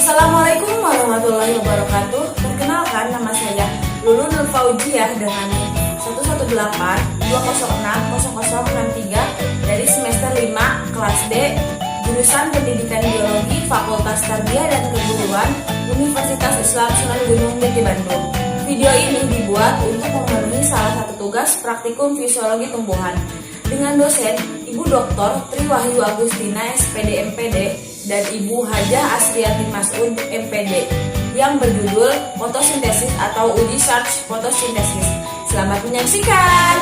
Assalamualaikum warahmatullahi wabarakatuh. Perkenalkan, nama saya Lulu Nur Faujiah dengan NIM 11820600063 dari semester 5 kelas D, jurusan Pendidikan Biologi, Fakultas Tarbiyah dan Keguruan, Universitas Islam Sunan Gunung Jati Bandung. Video ini dibuat untuk memenuhi salah satu tugas praktikum fisiologi tumbuhan dengan dosen Ibu Dr. Tri Wahyu Agustina SPD MPD dan Ibu Hajah Asriati Mas'ud MPD yang berjudul fotosintesis atau uji charge fotosintesis. Selamat menyaksikan.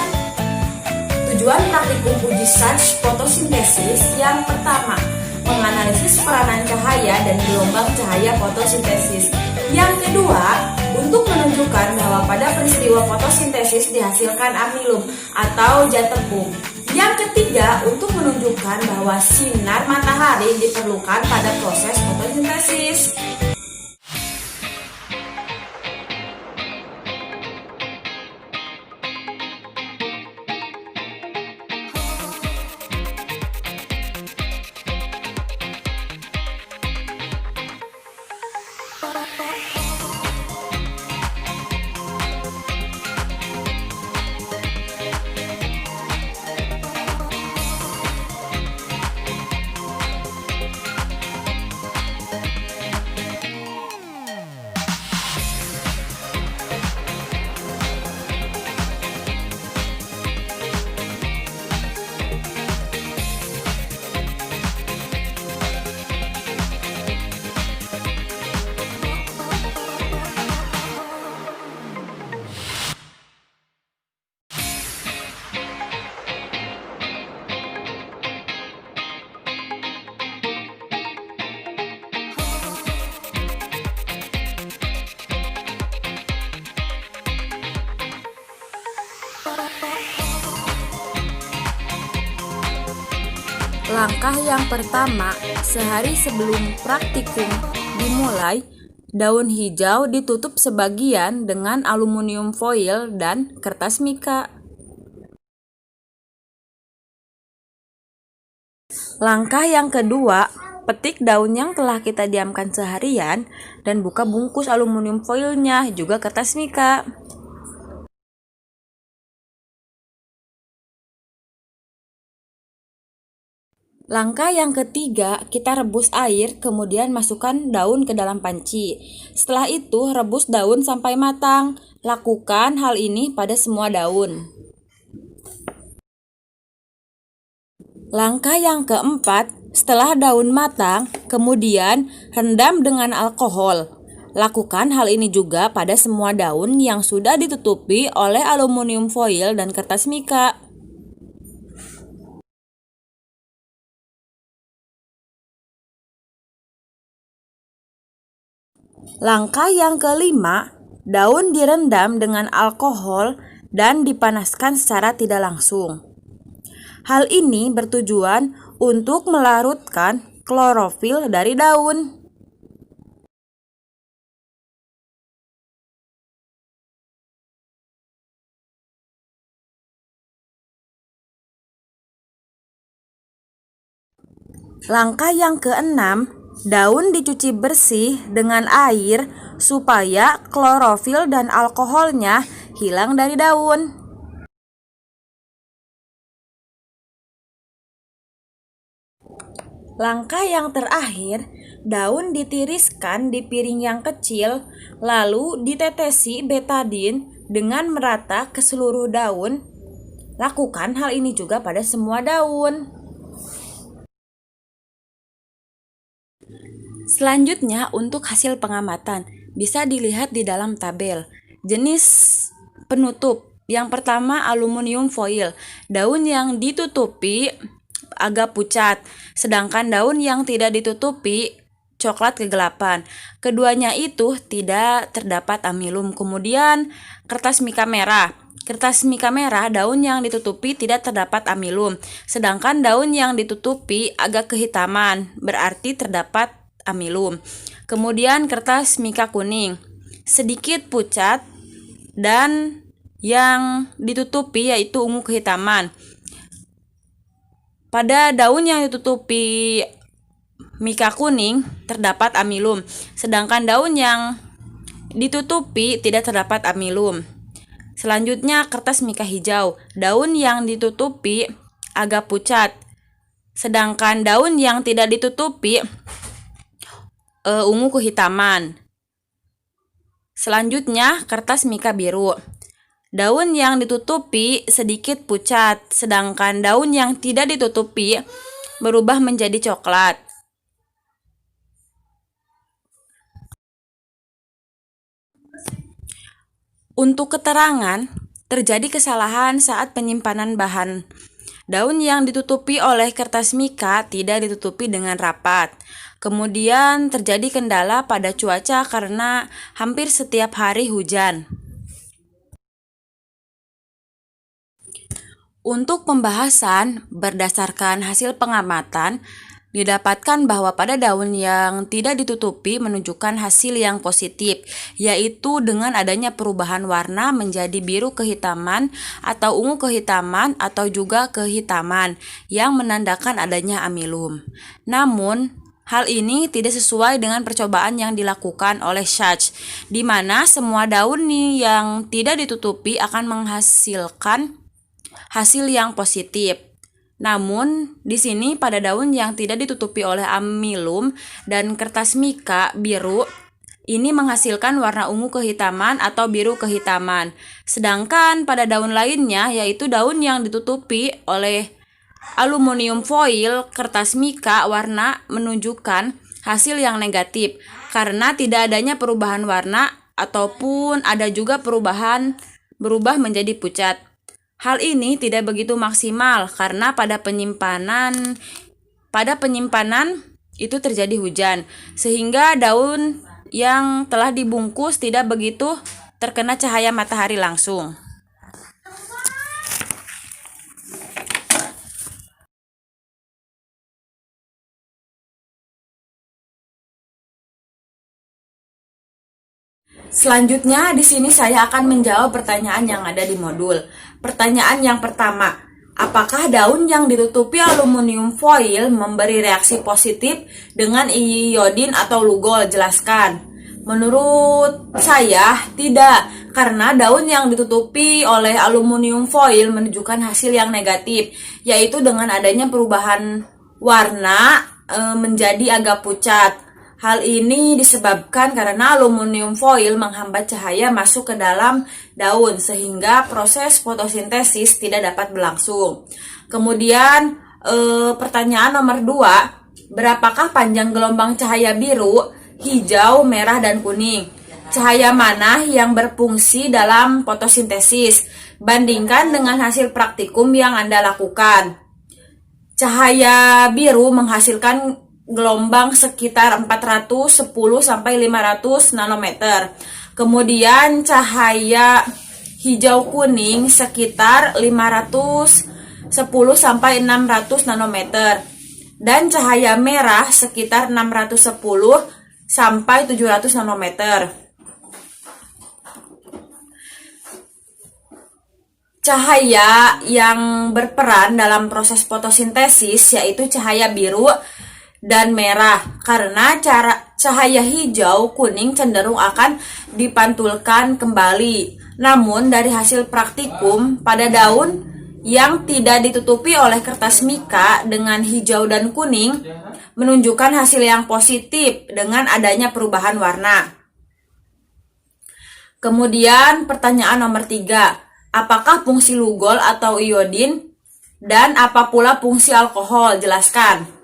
Tujuan praktikum uji charge fotosintesis yang pertama, menganalisis peranan cahaya dan gelombang cahaya fotosintesis. Yang kedua, untuk menunjukkan bahwa pada peristiwa fotosintesis dihasilkan amilum atau zat tepung. Yang ketiga, untuk menunjukkan bahwa sinar matahari diperlukan pada proses fotosintesis. Langkah yang pertama, sehari sebelum praktikum dimulai, daun hijau ditutup sebagian dengan aluminium foil dan kertas mika. Langkah yang kedua, petik daun yang telah kita diamkan seharian dan buka bungkus aluminium foilnya, juga kertas mika. Langkah yang ketiga, kita rebus air, kemudian masukkan daun ke dalam panci. Setelah itu, rebus daun sampai matang. Lakukan hal ini pada semua daun. Langkah yang keempat, setelah daun matang, kemudian rendam dengan alkohol. Lakukan hal ini juga pada semua daun yang sudah ditutupi oleh aluminium foil dan kertas mika. Langkah yang kelima, daun direndam dengan alkohol dan dipanaskan secara tidak langsung. Hal ini bertujuan untuk melarutkan klorofil dari daun. Langkah yang keenam, daun dicuci bersih dengan air supaya klorofil dan alkoholnya hilang dari daun. Langkah yang terakhir, daun ditiriskan di piring yang kecil, lalu ditetesi betadin dengan merata ke seluruh daun. Lakukan hal ini juga pada semua daun. Selanjutnya, untuk hasil pengamatan bisa dilihat di dalam tabel. Jenis penutup yang pertama aluminium foil, daun yang ditutupi agak pucat, sedangkan daun yang tidak ditutupi coklat kegelapan. Keduanya itu tidak terdapat amilum. Kemudian kertas mika merah. Kertas mika merah, daun yang ditutupi tidak terdapat amilum, sedangkan daun yang ditutupi agak kehitaman, berarti terdapat amilum. Kemudian kertas mika kuning, sedikit pucat dan yang ditutupi yaitu ungu kehitaman. Pada daun yang ditutupi mika kuning terdapat amilum, sedangkan daun yang ditutupi tidak terdapat amilum. Selanjutnya kertas mika hijau, daun yang ditutupi agak pucat, sedangkan daun yang tidak ditutupi ungu kehitaman. Selanjutnya kertas mika biru, daun yang ditutupi sedikit pucat, sedangkan daun yang tidak ditutupi berubah menjadi coklat. Untuk keterangan, terjadi kesalahan saat penyimpanan bahan. Daun yang ditutupi oleh kertas mika tidak ditutupi dengan rapat. Kemudian terjadi kendala pada cuaca karena hampir setiap hari hujan. Untuk pembahasan berdasarkan hasil pengamatan, didapatkan bahwa pada daun yang tidak ditutupi menunjukkan hasil yang positif, yaitu dengan adanya perubahan warna menjadi biru kehitaman atau ungu kehitaman atau juga kehitaman yang menandakan adanya amilum. Namun, hal ini tidak sesuai dengan percobaan yang dilakukan oleh Sachs, di mana semua daun yang tidak ditutupi akan menghasilkan hasil yang positif. Namun, di sini pada daun yang tidak ditutupi oleh amilum dan kertas mika biru, ini menghasilkan warna ungu kehitaman atau biru kehitaman. Sedangkan pada daun lainnya, yaitu daun yang ditutupi oleh aluminium foil kertas mika, warna menunjukkan hasil yang negatif karena tidak adanya perubahan warna ataupun ada juga berubah menjadi pucat. Hal ini tidak begitu maksimal karena pada penyimpanan itu terjadi hujan, sehingga daun yang telah dibungkus tidak begitu terkena cahaya matahari langsung. Selanjutnya, di sini saya akan menjawab pertanyaan yang ada di modul. Pertanyaan yang pertama, apakah daun yang ditutupi aluminium foil memberi reaksi positif dengan iodin atau lugol? Jelaskan. Menurut saya, tidak, karena daun yang ditutupi oleh aluminium foil menunjukkan hasil yang negatif, yaitu dengan adanya perubahan warna menjadi agak pucat. Hal ini disebabkan karena aluminium foil menghambat cahaya masuk ke dalam daun sehingga proses fotosintesis tidak dapat berlangsung. Kemudian pertanyaan nomor 2, berapakah panjang gelombang cahaya biru, hijau, merah, dan kuning? Cahaya mana yang berfungsi dalam fotosintesis? Bandingkan dengan hasil praktikum yang Anda lakukan. Cahaya biru menghasilkan gelombang sekitar 410 sampai 500 nanometer. Kemudian cahaya hijau kuning sekitar 510 sampai 600 nanometer. Dan cahaya merah sekitar 610 sampai 700 nanometer. Cahaya yang berperan dalam proses fotosintesis yaitu cahaya biru dan merah, karena cahaya hijau kuning cenderung akan dipantulkan kembali. Namun dari hasil praktikum pada daun yang tidak ditutupi oleh kertas mika dengan hijau dan kuning menunjukkan hasil yang positif dengan adanya perubahan warna. Kemudian pertanyaan nomor 3, apakah fungsi lugol atau iodin dan apa pula fungsi alkohol? Jelaskan.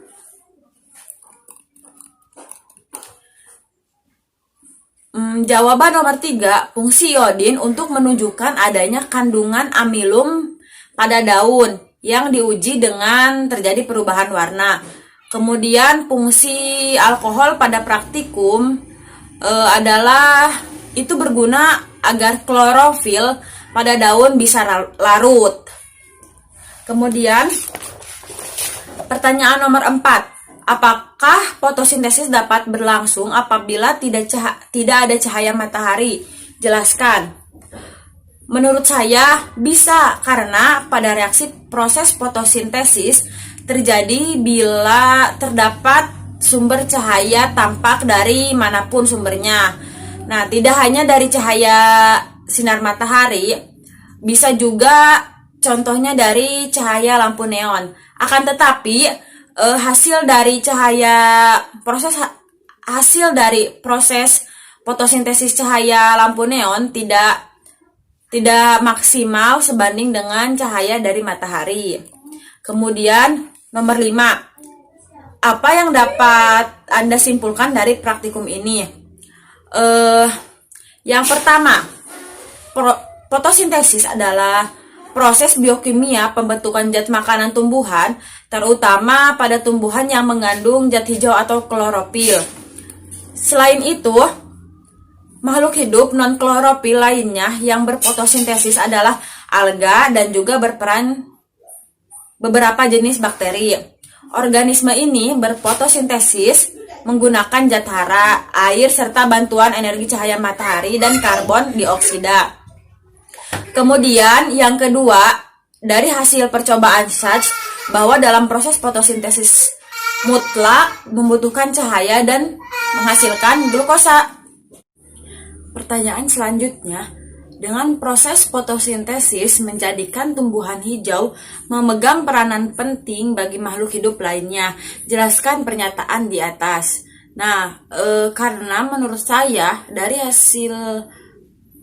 Jawaban nomor 3, fungsi iodin untuk menunjukkan adanya kandungan amilum pada daun yang diuji dengan terjadi perubahan warna. Kemudian fungsi alkohol pada praktikum adalah itu berguna agar klorofil pada daun bisa larut. Kemudian pertanyaan nomor 4, apakah fotosintesis dapat berlangsung apabila tidak ada cahaya matahari? Jelaskan. Menurut saya bisa, karena pada reaksi proses fotosintesis terjadi bila terdapat sumber cahaya tampak dari manapun sumbernya. Nah, tidak hanya dari cahaya sinar matahari, bisa juga contohnya dari cahaya lampu neon. Akan tetapi hasil dari proses fotosintesis cahaya lampu neon tidak maksimal sebanding dengan cahaya dari matahari. Kemudian nomor 5, apa yang dapat Anda simpulkan dari praktikum ini? Yang pertama, fotosintesis adalah proses biokimia pembentukan zat makanan tumbuhan, terutama pada tumbuhan yang mengandung zat hijau atau klorofil. Selain itu, makhluk hidup non-klorofil lainnya yang berfotosintesis adalah alga dan juga berperan beberapa jenis bakteri. Organisme ini berfotosintesis menggunakan zat hara, air, serta bantuan energi cahaya matahari dan karbon dioksida. Kemudian yang kedua, dari hasil percobaan Sachs bahwa dalam proses fotosintesis mutlak membutuhkan cahaya dan menghasilkan glukosa. Pertanyaan selanjutnya, dengan proses fotosintesis menjadikan tumbuhan hijau memegang peranan penting bagi makhluk hidup lainnya. Jelaskan pernyataan di atas. Nah, karena menurut saya dari hasil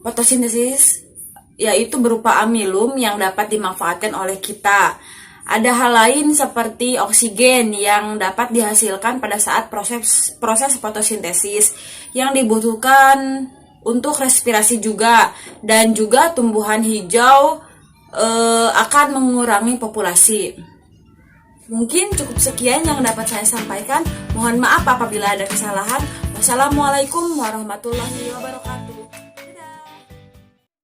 fotosintesis yaitu berupa amilum yang dapat dimanfaatkan oleh kita. Ada hal lain seperti oksigen yang dapat dihasilkan pada saat proses fotosintesis yang dibutuhkan untuk respirasi juga, dan juga tumbuhan hijau akan mengurangi populasi. Mungkin cukup sekian yang dapat saya sampaikan. Mohon maaf apabila ada kesalahan. Wassalamualaikum warahmatullahi wabarakatuh.